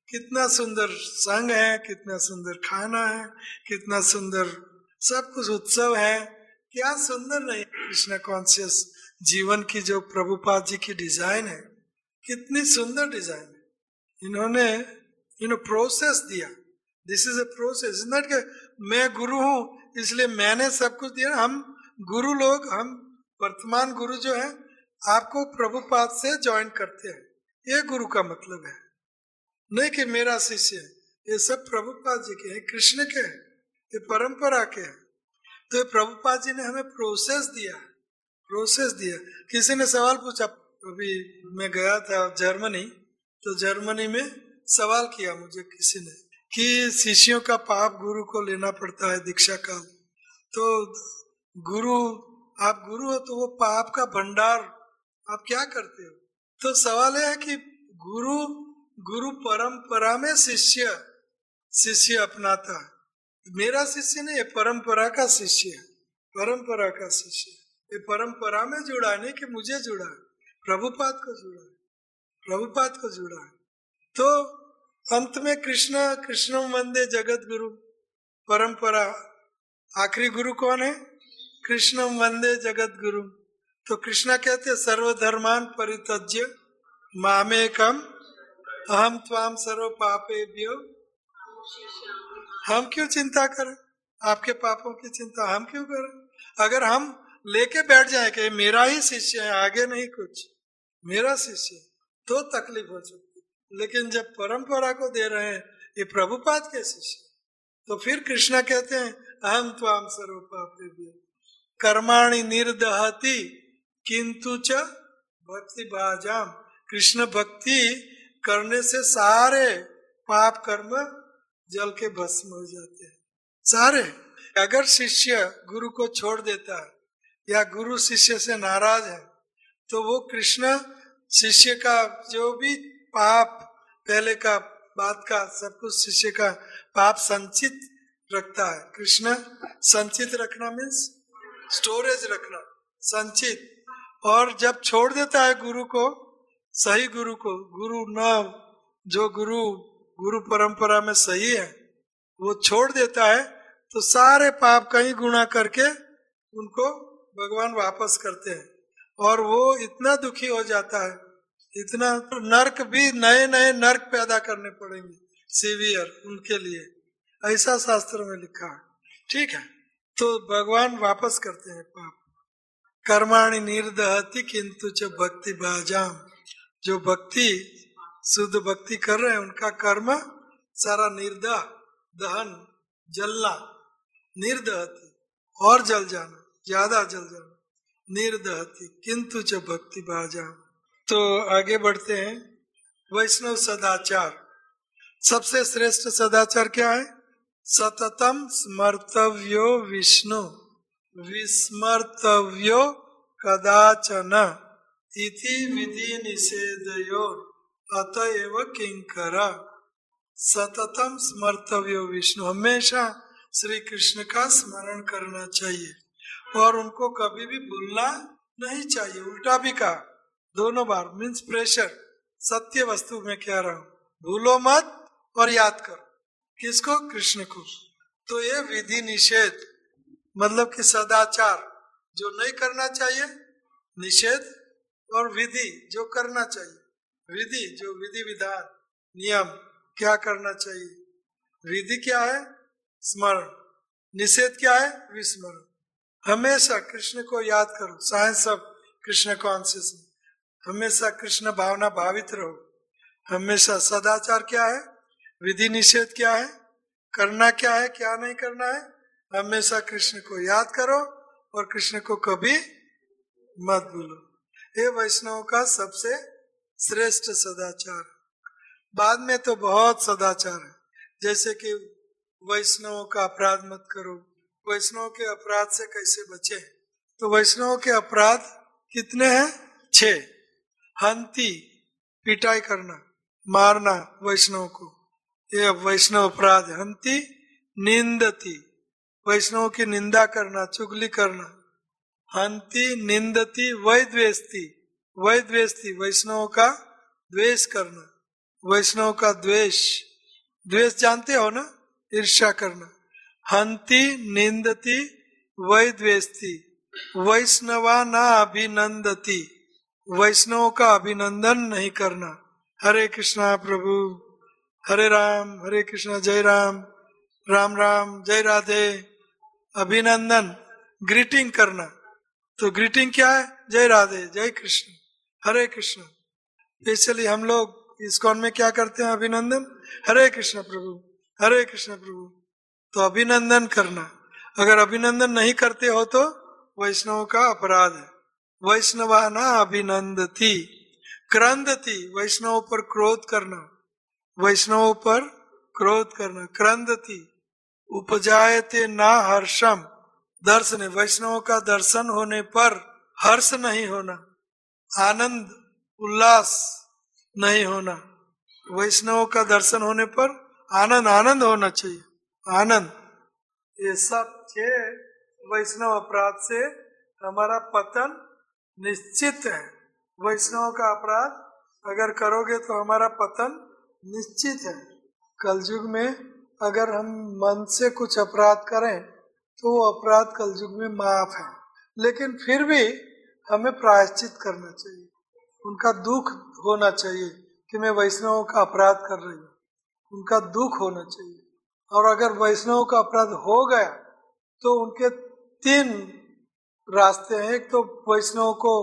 कितना सुंदर संग है, कितना सुंदर खाना है, कितना सुंदर सब कुछ उत्सव है। क्या सुंदर नहीं कृष्णा कॉन्शियस जीवन की जो प्रभुपाद जी की डिजाइन है, कितनी सुंदर डिजाइन है। इन्होंने प्रोसेस दिया। This is a process, not कि मैं गुरु हूं इसलिए मैंने सब कुछ दिया। हम गुरु लोग, हम वर्तमान गुरु जो है आपको प्रभुपाद से ज्वाइन करते हैं, ये गुरु का मतलब है। नहीं कि मेरा शिष्य है, ये सब प्रभुपाद जी के हैं, कृष्ण के हैं, ये परंपरा के हैं। तो प्रभुपाद जी ने हमें प्रोसेस दिया। किसी ने सवाल पूछा, अभी मैं गया था जर्मनी, तो जर्मनी में सवाल किया मुझे किसी ने कि शिष्यों का पाप गुरु को लेना पड़ता है दीक्षा काल, तो गुरु, आप गुरु हो तो वो पाप का भंडार आप क्या करते हो? तो सवाल है कि गुरु परंपरा में शिष्य अपनाता है। मेरा शिष्य नहीं, ये परंपरा का शिष्य है, परंपरा का शिष्य। ये परंपरा में जुड़ा नहीं कि मुझे जुड़ा है, प्रभुपाद को जुड़ा है। तो अंत में कृष्ण वंदे जगत गुरु, परंपरा। आखिरी गुरु कौन है? कृष्ण वंदे जगत गुरु। तो कृष्णा कहते सर्वधर्मान परित्यज्य मामेकम अहम त्वाम सर्व पापेभ्यो। हम क्यों चिंता करें आपके पापों की चिंता, हम क्यों करें? अगर हम लेके बैठ जाए कि मेरा ही शिष्य है, आगे नहीं कुछ, मेरा शिष्य, तो तकलीफ हो सकती। लेकिन जब परंपरा को दे रहे हैं ये प्रभुपाद के शिष्य, तो फिर कृष्णा कहते हैं अहम त्वाम सर्व पापेभ्यो कर्माणि निर्दहति किंतु च भक्ति भाजाम। कृष्ण भक्ति करने से सारे पाप कर्म जल के भस्म हो जाते हैं सारे। अगर शिष्य गुरु को छोड़ देता है या गुरु शिष्य से नाराज है तो वो कृष्ण शिष्य का जो भी पाप पहले का बाद का सब कुछ शिष्य का पाप संचित रखता है। कृष्ण संचित रखना मीन्स स्टोरेज रखना, संचित। और जब छोड़ देता है गुरु को, सही गुरु को, गुरु न जो गुरु परंपरा में सही है वो छोड़ देता है तो सारे पाप कहीं गुणा करके उनको भगवान वापस करते हैं। और वो इतना दुखी हो जाता है, इतना नरक भी, नए नए नरक पैदा करने पड़ेंगे सीवियर उनके लिए, ऐसा शास्त्र में लिखा है। ठीक है, तो भगवान वापस करते हैं पाप। कर्माणि निर्दहति किंतु च भक्ति बाजाम, जो भक्ति शुद्ध भक्ति कर रहे हैं उनका कर्म सारा निर्दह, दहन जलना, निर्दहति और जल जाना, ज्यादा जल जाना, निर्दहति किंतु च भक्ति बाजाम। तो आगे बढ़ते हैं। वैष्णव सदाचार, सबसे श्रेष्ठ सदाचार क्या है? सततम स्मर्तव्यो विष्णु विस्मर्तव्यो कदाचन इति विधि निषेधयो अतएव किंकर। सततम स्मर्तव्यो विष्णु, हमेशा श्री कृष्ण का स्मरण करना चाहिए और उनको कभी भी भूलना नहीं चाहिए। उल्टा भी कहा, दोनों बार, मीन्स प्रेशर, सत्य वस्तु में कह रहा हूं, भूलो मत और याद करो। किसको? कृष्ण को। तो ये विधि निषेध मतलब कि सदाचार जो नहीं करना चाहिए, निषेध, और विधि जो करना चाहिए। विधि जो विधि विधान नियम क्या करना चाहिए। विधि क्या है? स्मरण। निषेध क्या है? विस्मरण। हमेशा कृष्ण को याद करो, साइंस ऑफ कृष्ण कॉन्शियसनेस, हमेशा कृष्ण भावना भावित रहो। हमेशा सदाचार क्या है, विधि निषेध क्या है, करना क्या है, क्या नहीं करना है, हमेशा कृष्ण को याद करो और कृष्ण को कभी मत भूलो। ये वैष्णव का सबसे श्रेष्ठ सदाचार। बाद में तो बहुत सदाचार है, जैसे कि वैष्णव का अपराध मत करो। वैष्णव के अपराध से कैसे बचे? तो वैष्णव के अपराध कितने हैं? 6। हंती, पिटाई करना, मारना वैष्णव को, ये वैष्णव अपराध है। हंती निंदती, वैष्णव की निंदा करना, चुगली करना। हंती निंदती वैद्वेष्टि, वैद्वेष्टि वैष्णव का द्वेष करना, वैष्णव का द्वेष, द्वेष जानते हो ना, ईर्ष्या करना। हंती निंदती वैद्वेष्टि वैष्णवा न अभिनंदती, वैष्णव का अभिनंदन नहीं करना। हरे कृष्णा प्रभु, हरे कृष्णा, जय राम, राम राम, जय राधे। अभिनंदन, ग्रीटिंग करना। तो ग्रीटिंग क्या है? जय राधे, जय कृष्ण, हरे कृष्ण। स्पेशली हम लोग इस्कॉन में क्या करते हैं? अभिनंदन, हरे कृष्ण प्रभु, हरे कृष्ण प्रभु। तो अभिनंदन करना। अगर अभिनंदन नहीं करते हो तो वैष्णव का अपराध है। वैष्णवाना अभिनंदती, क्रंदती, वैष्णव पर क्रोध करना, वैष्णव पर क्रोध करना। क्रंदती, उपजायते ना हर्षम, दर्शन, वैष्णव का दर्शन होने पर हर्ष नहीं होना, आनंद उल्लास नहीं होना। वैष्णव का दर्शन होने पर आनंद, आनंद होना चाहिए, आनंद। ये सब 6 वैष्णव अपराध से हमारा पतन निश्चित है। वैष्णव का अपराध अगर करोगे तो हमारा पतन निश्चित है। कलयुग में अगर हम मन से कुछ अपराध करें तो वो अपराध कलयुग में माफ है, लेकिन फिर भी हमें प्रायश्चित करना चाहिए। उनका दुख होना चाहिए कि मैं वैष्णव का अपराध कर रही हूँ, उनका दुख होना चाहिए। और अगर वैष्णव का अपराध हो गया तो उनके 3 रास्ते हैं। एक तो वैष्णव को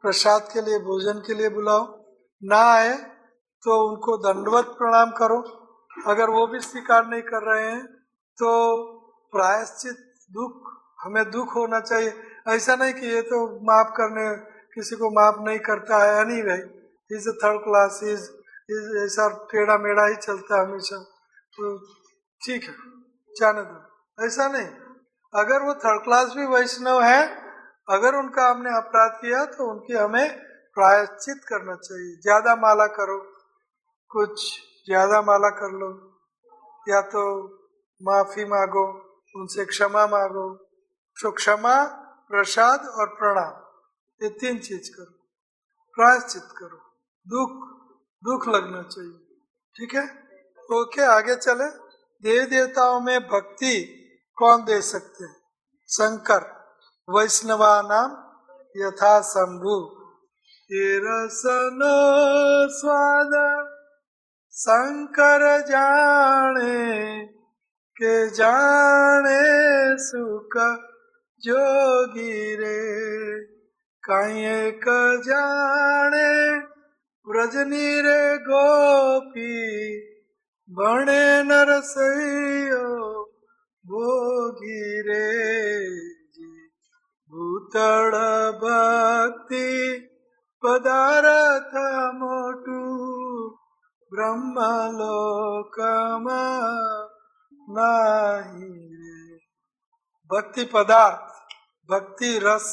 प्रसाद के लिए, भोजन के लिए बुलाओ, ना आए तो उनको दंडवत प्रणाम करो। अगर वो भी स्वीकार नहीं कर रहे हैं तो प्रायश्चित, दुख, हमें दुख होना चाहिए। ऐसा नहीं कि ये तो माफ करने, किसी को माफ नहीं करता है, नहीं भाई, इज 3rd क्लास, इज ऐसा टेढ़ा मेढ़ा ही चलता है हमेशा। तो ठीक है, जाने दो। ऐसा नहीं, अगर वो थर्ड क्लास भी वैष्णव है, अगर उनका हमने अपराध किया तो उनकी हमें प्रायश्चित करना चाहिए। ज्यादा माला करो, कुछ ज्यादा माला कर लो, या तो माफी मांगो, उनसे क्षमा मांगो। तो क्षमा, प्रसाद और प्रणाम, ये 3 चीज करो, प्रायश्चित करो। दुख लगना चाहिए, ठीक है। ओके, आगे चले। देवी देवताओं में भक्ति कौन दे सकते हैं? शंकर। वैष्णवा नाम यथा शंभु, ये रसन स्वाद शंकर जाने, के जाने सुख जोगी रे, काये क जाने व्रजनी रे गोपी, बणे नरसैयो भोगी रे जी। भूतड़ भक्ति पदार्थ मोटू, ब्रह्मलोकमा नाही रे। भक्ति पदार्थ, भक्ति रस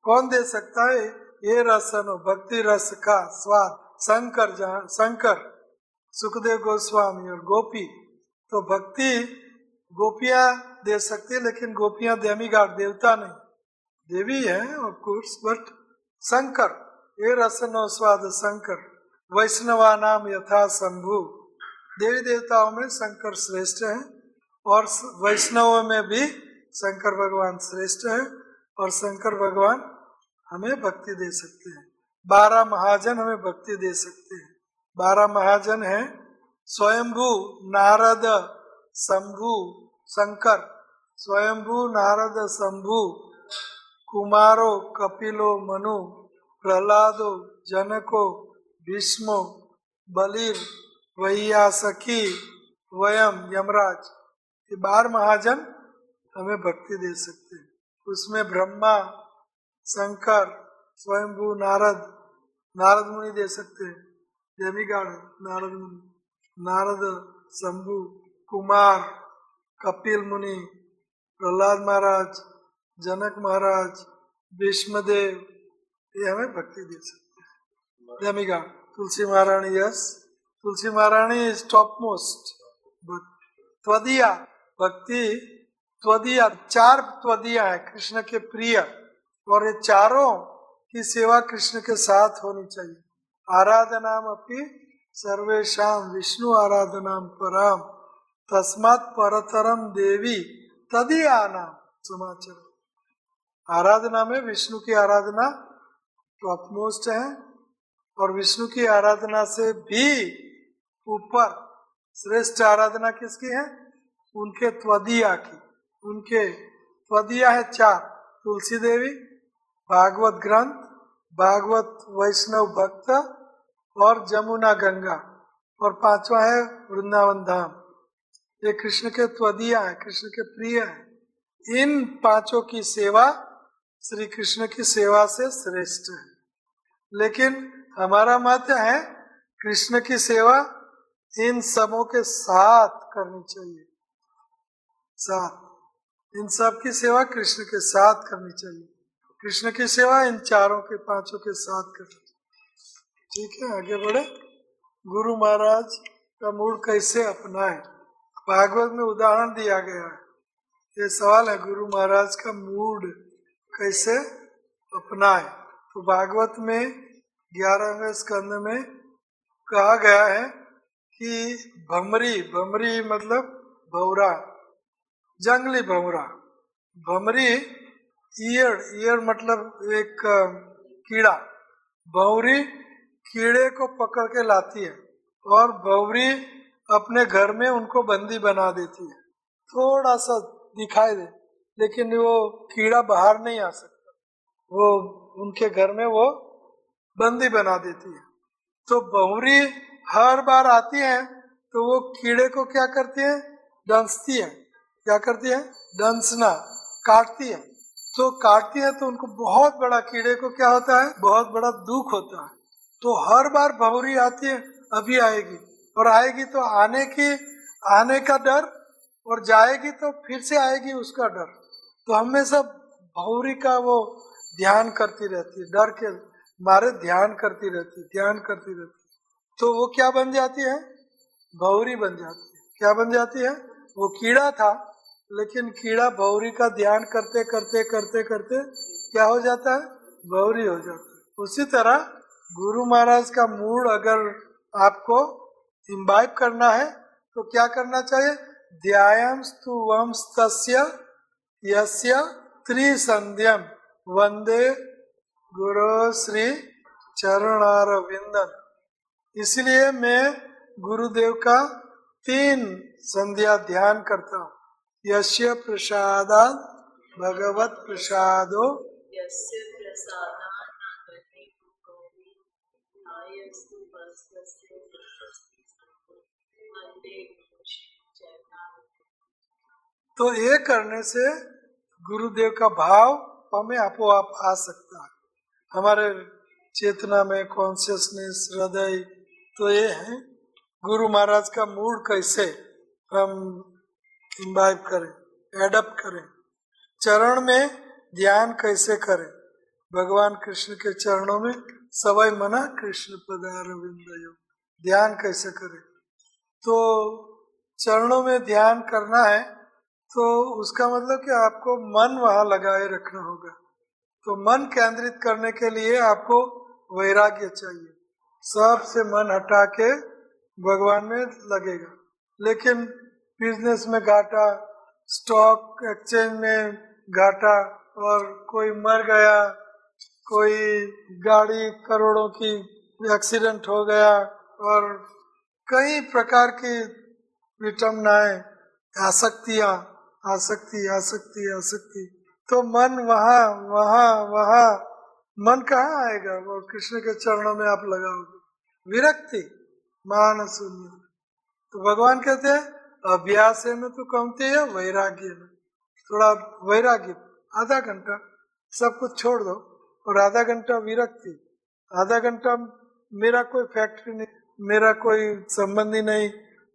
कौन दे सकता है? ये रसनो, भक्ति रस का स्वाद शंकर, सुखदेव गोस्वामी और गोपी। तो भक्ति गोपियां दे सकती है, लेकिन गोपियां डेमिगॉड, देवता नहीं, देवी है ऑफ कोर्स, बट शंकर, ये रसनो स्वाद शंकर। वैष्णवा नाम यथा शंभु, देवी देवताओं में शंकर श्रेष्ठ है, और वैष्णवों में भी शंकर भगवान श्रेष्ठ है, और शंकर भगवान हमें भक्ति दे सकते हैं। 12 महाजन हमें भक्ति दे सकते हैं। 12 महाजन हैं स्वयंभू, नारद, शंभु, शंकर, स्वयंभू, नारद, शंभु, कुमारो, कपिलो, मनु, प्रहलादो, जनको, भीष्मो, बलिर, वैयासखी, वयम, यमराज, ये 12 महाजन हमें भक्ति दे सकते हैं। उसमें ब्रह्मा, शंकर, स्वयंभू, नारद मुनि दे सकते हैं, डेमिगॉड नारद मुनि, नारद, शंभु, कुमार, कपिल मुनि, प्रहलाद महाराज, जनक महाराज, भीष्मदेव, ये हमें भक्ति दे सकते हैं। डेमिगॉड तुलसी महारानी, यस, तुलसी महारानी इज टॉप मोस्ट। त्वदीया भक्ति, त्वदीया 4 त्वदीया है कृष्ण के प्रिय, और ये चारों की सेवा कृष्ण के साथ होनी चाहिए। आराधनाम अपि सर्वेशाम विष्णु आराधनाम पराम, तस्मात् परतरम देवी तदीया नाम समाचार। आराधना में विष्णु की आराधना टॉपमोस्ट है, और विष्णु की आराधना से भी ऊपर श्रेष्ठ आराधना किसकी है? उनके त्वदीया की। उनके त्वदीया है 4, तुलसी देवी, भागवत ग्रंथ, भागवत वैष्णव भक्त, और जमुना गंगा, और 5वां है वृंदावन धाम। ये कृष्ण के त्वदीया है, कृष्ण के प्रिय है। इन 5 की सेवा श्री कृष्ण की सेवा से श्रेष्ठ है। लेकिन हमारा मत है कृष्ण की सेवा इन सबों के साथ करनी चाहिए, साथ, इन सब की सेवा कृष्ण के साथ करनी चाहिए। कृष्ण की सेवा इन 4 के 5 के साथ करनी चाहिए। ठीक है, आगे बढ़े। गुरु महाराज का मूड कैसे अपनाए? भागवत में उदाहरण दिया गया है। ये सवाल है, गुरु महाराज का मूड कैसे अपनाए? तो भागवत में 11वें स्कंद में कहा गया है कि भमरी मतलब भौरा, जंगली भौरा। भमरी ईयर मतलब एक कीड़ा, भौरी कीड़े को पकड़ के लाती है, और भौरी अपने घर में उनको बंदी बना देती है। थोड़ा सा दिखाई दे, लेकिन वो कीड़ा बाहर नहीं आ सकता, वो उनके घर में वो बंदी बना देती है। तो भौरी हर बार आती है तो वो कीड़े को क्या करती है? डंसती है। क्या करती है? डंसना, काटती है। तो काटती है तो उनको बहुत बड़ा, कीड़े को क्या होता है? बहुत बड़ा दुख होता है। तो हर बार भौरी आती है, अभी आएगी, और आएगी तो आने का डर और जाएगी तो फिर से आएगी उसका डर। तो हमेशा भौरी का वो ध्यान करती रहती है, डर के मारे ध्यान करती रहती। तो वो क्या बन जाती है? भौरी बन जाती है। क्या बन जाती है? वो कीड़ा था, लेकिन कीड़ा भौरी का ध्यान करते क्या हो जाता है? भौरी हो जाता है। उसी तरह गुरु महाराज का मूड अगर आपको इम्बाइब करना है तो क्या करना चाहिए? ध्यायंस्तु वंस्तस्य यस्य त्रिसंध्यम वंदे गुरु श्री चरणारविंदन। इसलिए मैं गुरुदेव का 3 संध्या ध्यान करता हूँ। यस्य प्रसादात् भगवत प्रसादो यस्य प्रसादात् नागते भूतोऽपि नायस्तु वस्तस्य वन्दे गुरु श्री चरणारविंदं। तो ये करने से गुरुदेव का भाव हमें आपो आप आ सकता है। हमारे चेतना में कॉन्शियसनेस, हृदय, तो ये है गुरु महाराज का मूड कैसे हम इम्बाइब करें, एडप्ट करें। चरण में ध्यान कैसे करें? भगवान कृष्ण के चरणों में सवै मना कृष्ण पदारविंदयो, ध्यान कैसे करें? तो चरणों में ध्यान करना है तो उसका मतलब कि आपको मन वहां लगाए रखना होगा। तो मन केंद्रित करने के लिए आपको वैराग्य चाहिए। सबसे मन हटा के भगवान में लगेगा। लेकिन बिजनेस में घाटा, स्टॉक एक्सचेंज में घाटा, और कोई मर गया, कोई गाड़ी करोड़ों की एक्सीडेंट हो गया, और कई प्रकार की विटंबनाएं, आसक्ति, तो मन वहाँ मन कहाँ आएगा? वो कृष्ण के चरणों में आप लगाओगे। विरक्ति, मान शून्य। तो भगवान कहते हैं अभ्यास है न तो कमते है वैराग्य न। थोड़ा वैराग्य, आधा घंटा सब कुछ छोड़ दो और आधा घंटा विरक्ति। आधा घंटा मेरा कोई फैक्ट्री नहीं, मेरा कोई संबंधी नहीं,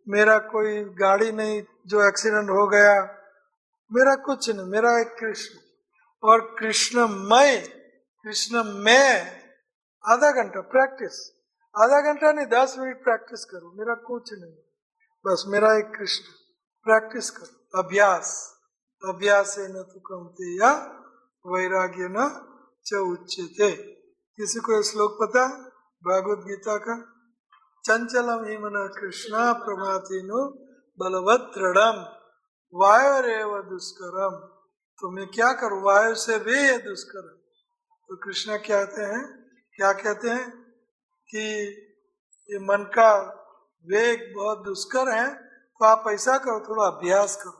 मेरा कोई गाड़ी नहीं जो एक्सीडेंट हो गया, मेरा कुछ नहीं, मेरा एक कृष्ण और कृष्णमय, कृष्ण में। आधा घंटा प्रैक्टिस, आधा घंटा नहीं 10 मिनट प्रैक्टिस करो। मेरा कुछ नहीं, बस मेरा एक कृष्ण। प्रैक्टिस करो, अभ्यास है न तो कमते या वैराग्य न च उच्यते। किसी को श्लोक पता? भागवत गीता का, चंचलम ही मन कृष्णा प्रमातिनो बलवत् दृढ़म वायुरेव दुष्करम। तो मैं क्या करूं? वायु से भी ये दुष्कर। तो कृष्ण क्या कहते हैं कि ये मन का वेग बहुत दुष्कर है, तो आप ऐसा करो, थोड़ा अभ्यास करो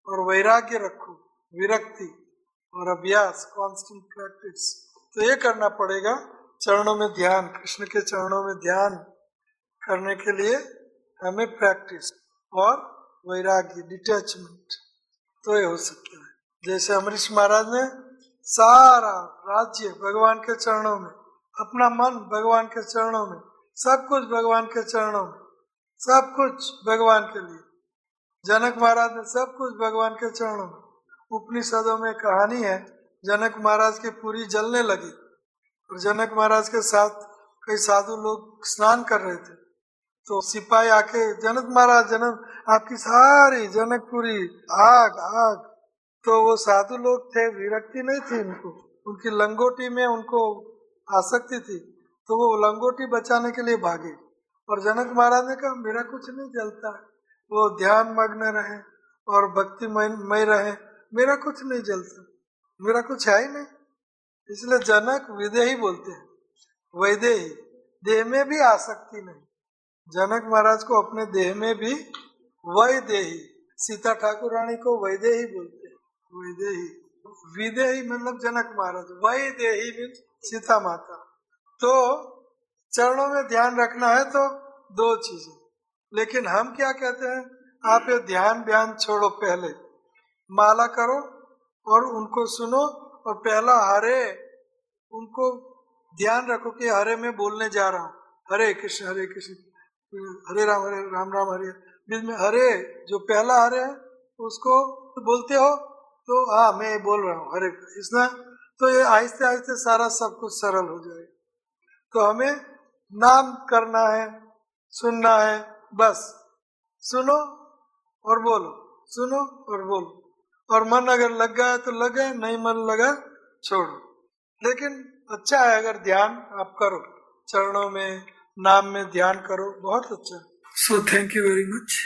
और वैराग्य रखो, विरक्ति और अभ्यास, कांस्टेंट प्रैक्टिस। तो ये करना पड़ेगा। चरणों में ध्यान, कृष्ण के चरणों में ध्यान करने के लिए हमें प्रैक्टिस और वैराग्य, डिटैचमेंट, तो ये हो सकता है। जैसे अमरीश महाराज ने सारा राज्य भगवान के चरणों में, अपना मन भगवान के चरणों में, सब कुछ भगवान के चरणों में, सब कुछ भगवान के लिए। जनक महाराज ने सब कुछ भगवान के चरणों में। उपनिषदों में कहानी है, जनक महाराज की पूरी जलने लगी और जनक महाराज के साथ कई साधु लोग स्नान कर रहे थे। तो सिपाही आके, जनक महाराज, आपकी सारी जनकपुरी आग आग। तो वो साधु लोग थे, विरक्ति नहीं थी उनको, उनकी लंगोटी में उनको आसक्ति थी, तो वो लंगोटी बचाने के लिए भागे। और जनक महाराज ने कहा मेरा कुछ नहीं जलता, वो ध्यान मग्न रहे और भक्ति मय रहे, मेरा कुछ नहीं जलता, मेरा कुछ है ही नहीं। इसलिए जनक विदेही बोलते हैं, वैदेही, देह में भी आसक्ति नहीं। जनक महाराज को अपने देह में भी वैदेही, सीता ठाकुर रानी को वैदेही बोलते हैं, वैदेही। विदेही मतलब जनक महाराज, वैदेही मीन्स सीता माता। तो चरणों में ध्यान रखना है तो 2 चीजें। लेकिन हम क्या कहते हैं, आप ये ध्यान छोड़ो, पहले माला करो और उनको सुनो, और पहला हरे, उनको ध्यान रखो कि हरे में बोलने जा रहा हूँ, हरे कृष्ण हरे कृष्ण, हरे राम राम राम हरे। बीच में हरे, जो पहला हरे है उसको बोलते हो तो हाँ मैं बोल रहा हूँ हरे कृष्णा, तो ये आहिस्ते आहिस्ते सारा सब कुछ सरल हो जाएगा। तो हमें नाम करना है, सुनना है, बस सुनो और बोलो, सुनो और बोलो, और मन अगर लग गया तो लग गया, नहीं मन लगा छोड़ो। लेकिन अच्छा है अगर ध्यान आप करो, चरणों में नाम में ध्यान करो, बहुत अच्छा। So thank you very much.